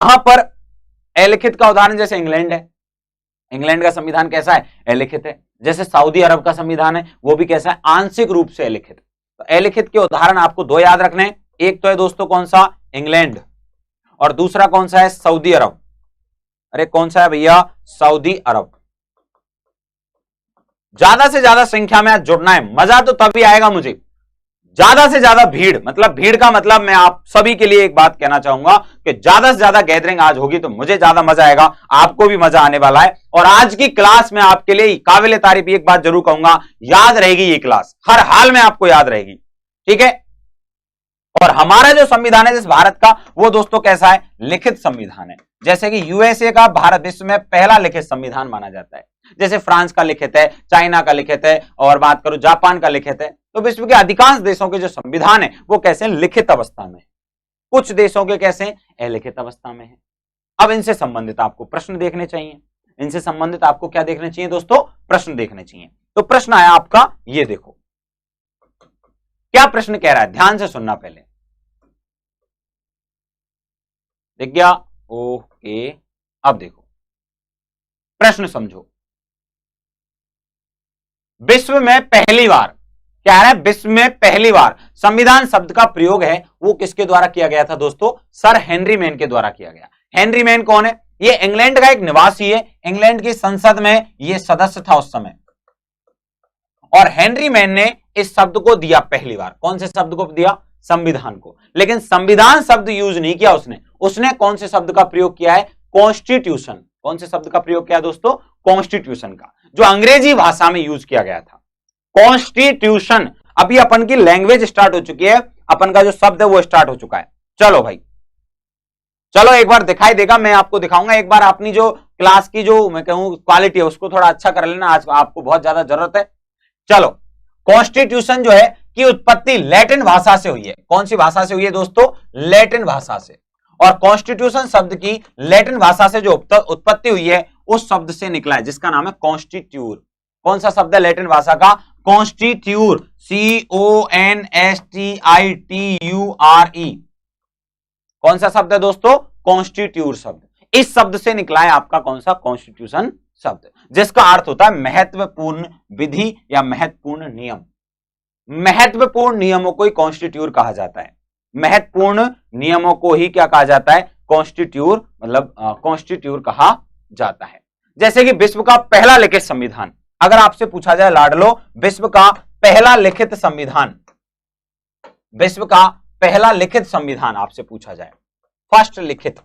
यहां पर अलिखित का उदाहरण जैसे इंग्लैंड है, इंग्लैंड का संविधान कैसा है? अलिखित है। जैसे सऊदी अरब का संविधान है, वो भी कैसा है? आंशिक रूप से अलिखित। तो अलिखित के उदाहरण आपको दो याद रखने हैं, एक तो है दोस्तों कौन सा? इंग्लैंड, और दूसरा कौन सा है? सऊदी अरब। अरे कौन सा है भैया? सऊदी अरब। ज्यादा से ज्यादा संख्या में आज जुड़ना है, मजा तो तभी आएगा मुझे, ज्यादा से ज्यादा भीड़, मतलब भीड़ का मतलब मैं आप सभी के लिए एक बात कहना चाहूंगा कि ज्यादा से ज्यादा गैदरिंग आज होगी तो मुझे ज्यादा मजा आएगा, आपको भी मजा आने वाला है। और आज की क्लास में आपके लिए काबिल तारीफ एक बात जरूर कहूंगा, याद रहेगी ये क्लास, हर हाल में आपको याद रहेगी, ठीक है। और हमारा जो संविधान है जिस भारत का, वो दोस्तों कैसा है? लिखित संविधान है। जैसे कि यूएसए का भारत विश्व में पहला लिखित संविधान माना जाता है, जैसे फ्रांस का लिखित है, चाइना का लिखित है, और बात करूं जापान का लिखित है। तो विश्व के अधिकांश देशों के जो संविधान है वो कैसे? लिखित अवस्था में। कुछ देशों के कैसे? अलिखित अवस्था में है। अब इनसे संबंधित आपको प्रश्न देखने चाहिए, इनसे संबंधित आपको क्या देखने चाहिए दोस्तों? प्रश्न देखने चाहिए। तो प्रश्न आया आपका, ये देखो क्या प्रश्न कह रहा है, ध्यान से सुनना पहले। देख गया? ओके, अब देखो प्रश्न समझो। विश्व में पहली बार, क्या है? विश्व में पहली बार संविधान शब्द का प्रयोग है वो किसके द्वारा किया गया था दोस्तों? सर हेनरी मैन के द्वारा किया गया। हेनरी मैन कौन है? ये इंग्लैंड का एक निवासी है, इंग्लैंड की संसद में ये सदस्य था उस समय। और हेनरी मैन ने इस शब्द को दिया पहली बार, कौन से शब्द को दिया? संविधान को। लेकिन संविधान शब्द यूज नहीं किया उसने कौन से शब्द का प्रयोग किया है? कॉन्स्टिट्यूशन। कौन से शब्द का प्रयोग किया दोस्तों? कॉन्स्टिट्यूशन का, जो अंग्रेजी भाषा में यूज किया गया था। कॉन्स्टिट्यूशन। अभी अपन की लैंग्वेज स्टार्ट हो चुकी है, अपन का जो शब्द है वो स्टार्ट हो चुका है। चलो भाई, चलो एक बार दिखाई देगा, मैं आपको दिखाऊंगा। एक बार अपनी जो क्लास की जो मैं कहूं क्वालिटी है उसको थोड़ा अच्छा कर लेना, आज आपको बहुत ज्यादा जरूरत है। चलो, कॉन्स्टिट्यूशन जो है की उत्पत्ति लैटिन भाषा से हुई है। कौन सी भाषा से हुई है दोस्तों? लैटिन भाषा से। और कॉन्स्टिट्यूशन शब्द की लैटिन भाषा से जो उत्पत्ति हुई है उस शब्द से निकला है जिसका नाम है कॉन्स्टिट्यूर। कौन सा शब्द है लैटिन भाषा का? कॉन्स्टिट्यूर, CONSTITURE। कौन सा शब्द है दोस्तों? कॉन्स्टिट्यूर शब्द। इस शब्द से निकला है आपका कौन सा? कॉन्स्टिट्यूशन शब्द, जिसका अर्थ होता है महत्वपूर्ण विधि या महत्वपूर्ण नियम। महत्वपूर्ण नियमों को ही कॉन्स्टिट्यूर कहा जाता है। महत्वपूर्ण नियमों को ही क्या कहा जाता है? कॉन्स्टिट्यूर, मतलब कॉन्स्टिट्यूर कहा जाता है। जैसे कि विश्व का पहला लिखित संविधान, अगर आपसे पूछा जाए लाडलो विश्व का पहला लिखित संविधान, विश्व का पहला लिखित संविधान आपसे पूछा जाए, फर्स्ट लिखित,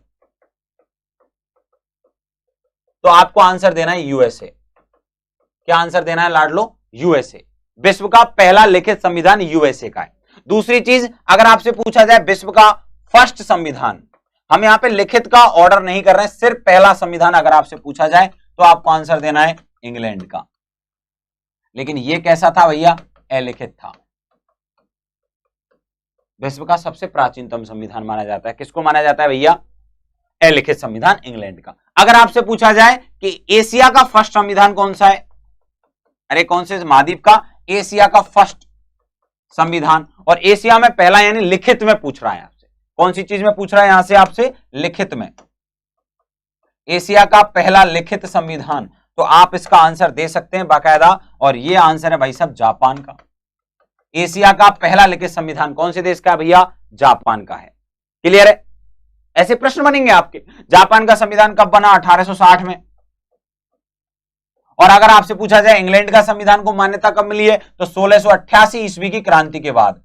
तो आपको आंसर देना है यूएसए। क्या आंसर देना है लाडलो? यूएसए। विश्व का पहला लिखित संविधान यूएसए का है। दूसरी चीज, अगर आपसे पूछा जाए विश्व का फर्स्ट संविधान, हम यहां पे लिखित का ऑर्डर नहीं कर रहे हैं, सिर्फ पहला संविधान अगर आपसे पूछा जाए तो आपको आंसर देना है इंग्लैंड का। लेकिन यह कैसा था भैया? अलिखित था। विश्व का सबसे प्राचीनतम संविधान माना जाता है, किसको माना जाता है भैया? अलिखित संविधान इंग्लैंड का। अगर आपसे पूछा जाए कि एशिया का फर्स्ट संविधान कौन सा है, अरे कौन से महाद्वीप का? एशिया का फर्स्ट संविधान। और एशिया में पहला यानी लिखित में पूछ रहा है आपसे, कौन सी चीज में पूछ रहा है यहां से आपसे? लिखित में। एशिया का पहला लिखित संविधान, तो आप इसका आंसर दे सकते हैं बाकायदा, और ये आंसर है भाई साहब जापान का। एशिया का पहला लिखित संविधान कौन से देश का है भैया? जापान का है। क्लियर है? ऐसे प्रश्न बनेंगे आपके। जापान का संविधान कब बना? 1860 में। और अगर आपसे पूछा जाए इंग्लैंड का संविधान को मान्यता कब मिली है, तो 1688 ईस्वी की क्रांति के बाद,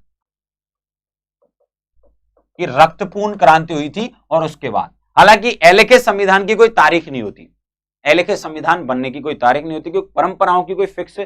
कि रक्तपूर्ण क्रांति हुई थी और उसके बाद। हालांकि अलिखित संविधान की कोई तारीख नहीं होती, अलिखित संविधान बनने की कोई तारीख नहीं होती, क्योंकि परंपराओं की कोई फिक्स